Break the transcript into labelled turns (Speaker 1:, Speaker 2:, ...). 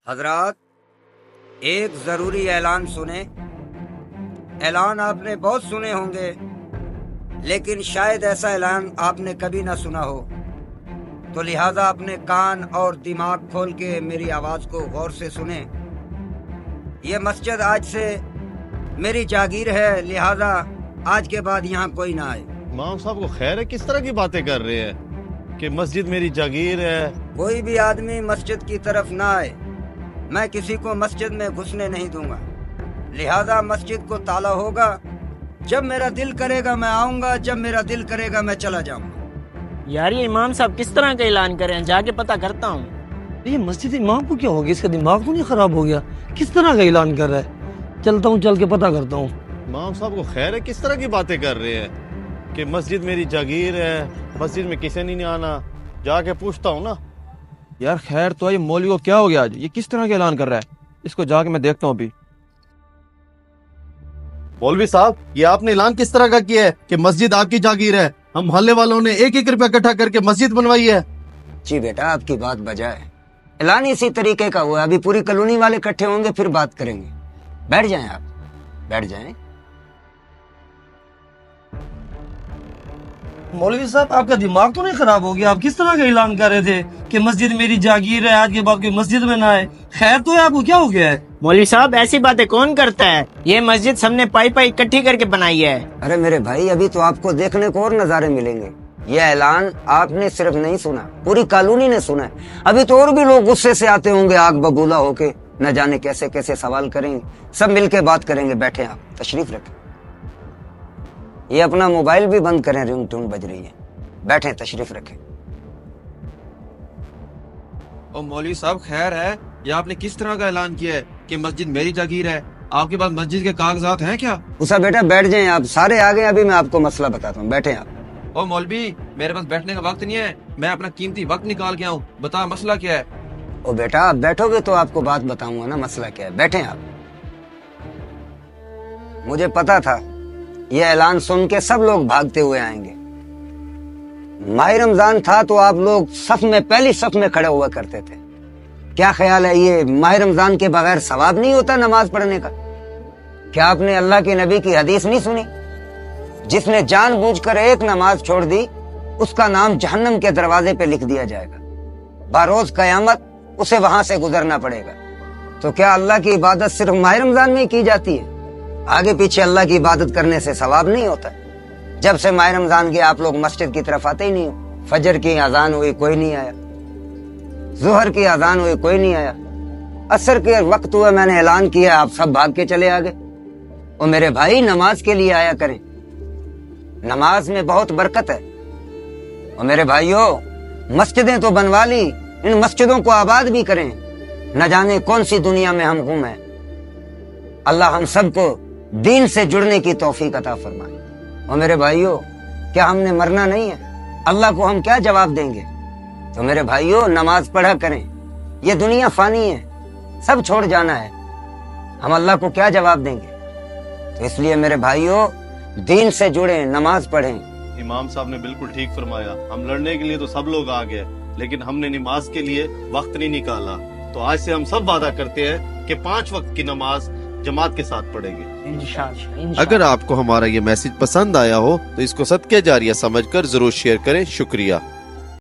Speaker 1: حضرات، ایک ضروری اعلان سنیں۔ اعلان آپ نے بہت سنے ہوں گے، لیکن شاید ایسا اعلان آپ نے کبھی نہ سنا ہو، تو لہٰذا اپنے کان اور دماغ کھول کے میری آواز کو غور سے سنیں۔ یہ مسجد آج سے میری جاگیر ہے، لہٰذا آج کے بعد یہاں کوئی نہ آئے۔
Speaker 2: امام صاحب کو خیر ہے، کس طرح کی باتیں کر رہے ہیں کہ مسجد میری جاگیر ہے؟
Speaker 1: کوئی بھی آدمی مسجد کی طرف نہ آئے، میں کسی کو مسجد میں گھسنے نہیں دوں گا، لہذا مسجد کو تالا ہوگا۔ جب میرا دل کرے گا میں آؤں گا، جب میرا دل کرے گا میں چلا جاؤں گا۔
Speaker 3: یار یہ امام صاحب کس طرح کا اعلان کر رہے ہیں، جا کے پتہ کرتا ہوں۔
Speaker 4: یہ مسجد امام کو کیا ہو گیا؟ اس کا دماغ تو نہیں خراب ہو گیا؟ کس طرح کا اعلان کر رہا ہے؟ چلتا ہوں، چل کے پتہ کرتا ہوں۔
Speaker 2: امام صاحب کو خیر ہے، کس طرح کی باتیں کر رہے ہیں کہ مسجد میری جاگیر ہے، مسجد میں کسی نے نہیں آنا؟ جا کے پوچھتا ہوں نا۔
Speaker 5: یار خیر تو یہ مولوی کو کیا ہو گیا آج؟ یہ کس طرح کا اعلان کر رہا ہے؟ اس کو جا کے میں دیکھتا ہوں ابھی۔
Speaker 2: مولوی صاحب، یہ آپ نے اعلان کس طرح کا کیا ہے کہ مسجد آپ کی جاگیر ہے؟ ہم محلے والوں نے 1 روپیہ اکٹھا کر کے مسجد بنوائی ہے۔
Speaker 1: جی بیٹا، آپ کی بات بجائے اعلان اسی طریقے کا ہوا ہے۔ ابھی پوری کالونی والے اکٹھے ہوں گے، پھر بات کریں گے۔ بیٹھ جائیں، آپ بیٹھ جائیں۔
Speaker 4: مولوی صاحب، آپ کا دماغ تو نہیں خراب ہو گیا؟ آپ کس طرح کا اعلان کر رہے تھے کہ مسجد میری جاگیر ہے، آج کے بعد کوئی مسجد میں نہ آئے؟ خیر تو ہے، آپ کو کیا ہو گیا ہے؟
Speaker 3: مولوی صاحب ایسی باتیں کون کرتا ہے؟ یہ مسجد سب نے پائی اکٹھی کر کے بنائی ہے۔
Speaker 1: ارے میرے بھائی، ابھی تو آپ کو دیکھنے کو اور نظارے ملیں گے۔ یہ اعلان آپ نے صرف نہیں سنا، پوری کالونی نے سنا ہے۔ ابھی تو اور بھی لوگ غصے سے آتے ہوں گے، آگ ببولا ہو کے، نہ جانے کیسے کیسے سوال کریں گے۔ سب مل کے بات کریں گے۔ بیٹھے آپ، تشریف رکھیں۔ یہ اپنا موبائل بھی بند کریں، رنگ ٹون بج رہی ہے۔ بیٹھیں، تشریف رکھیں۔
Speaker 5: او مولوی صاحب خیر ہے، یہ آپ نے کس طرح کا اعلان کیا ہے کہ مسجد میری جاگیر ہے؟ آپ کے پاس مسجد کے کاغذات ہیں کیا؟
Speaker 1: اسا بیٹا بیٹھ جائیں، آپ سارے آ گئے، ابھی میں آپ کو مسئلہ بتاتا ہوں۔ بیٹھیں آپ۔
Speaker 5: او مولوی، میرے پاس بیٹھنے کا وقت نہیں ہے، میں اپنا قیمتی وقت نکال کے آؤں، بتا مسئلہ کیا ہے؟
Speaker 1: او بیٹا، آپ بیٹھو گے تو آپ کو بات بتاؤں گا نا، مسئلہ کیا ہے۔ بیٹھیں آپ۔ مجھے پتا تھا یہ اعلان سن کے سب لوگ بھاگتے ہوئے آئیں گے۔ ماہ رمضان تھا تو آپ لوگ صف میں، پہلی صف میں کھڑے ہوا کرتے تھے۔ کیا خیال ہے، یہ ماہ رمضان کے بغیر ثواب نہیں ہوتا نماز پڑھنے کا؟ کیا آپ نے اللہ کے نبی کی حدیث نہیں سنی؟ جس نے جان بوجھ کر ایک نماز چھوڑ دی، اس کا نام جہنم کے دروازے پہ لکھ دیا جائے گا، باروز قیامت اسے وہاں سے گزرنا پڑے گا۔ تو کیا اللہ کی عبادت صرف ماہ رمضان میں ہی کی جاتی ہے؟ آگے پیچھے اللہ کی عبادت کرنے سے ثواب نہیں ہوتا؟ جب سے ماہ رمضان گیا آپ لوگ مسجد کی طرف آتے ہی نہیں ہو۔ فجر کی اذان ہوئی، کوئی نہیں آیا۔ ظہر کی اذان ہوئی، کوئی نہیں آیا۔ عصر کے وقت ہوا، میں نے اعلان کیا، آپ سب بھاگ کے چلے آ گئے۔ اور میرے بھائی، نماز کے لیے آیا کریں، نماز میں بہت برکت ہے۔ اور میرے بھائیوں، مسجدیں تو بنوا لی، ان مسجدوں کو آباد بھی کریں، نہ جانے کون سی دنیا میں ہم گم ہیں۔ اللہ ہم سب کو دین سے جڑنے کی توفیق عطا فرمائے۔ اور میرے بھائیوں، کیا ہم نے مرنا نہیں ہے؟ اللہ کو ہم کیا جواب دیں گے؟ تو میرے بھائیوں، نماز پڑھا کریں، یہ دنیا فانی ہے، سب چھوڑ جانا ہے، ہم اللہ کو کیا جواب دیں گے؟ تو اس لیے میرے بھائیوں، دین سے جڑیں، نماز پڑھیں۔
Speaker 2: امام صاحب نے بالکل ٹھیک فرمایا، ہم لڑنے کے لیے تو سب لوگ آ گئے، لیکن ہم نے نماز کے لیے وقت نہیں نکالا۔ تو آج سے ہم سب وعدہ کرتے ہیں کہ 5 وقت کی نماز جماعت کے ساتھ پڑھیں گے
Speaker 3: انشاءاللہ۔
Speaker 6: اگر آپ کو ہمارا یہ میسج پسند آیا ہو تو اس کو صدقہ جاریہ سمجھ کر ضرور شیئر کریں۔ شکریہ۔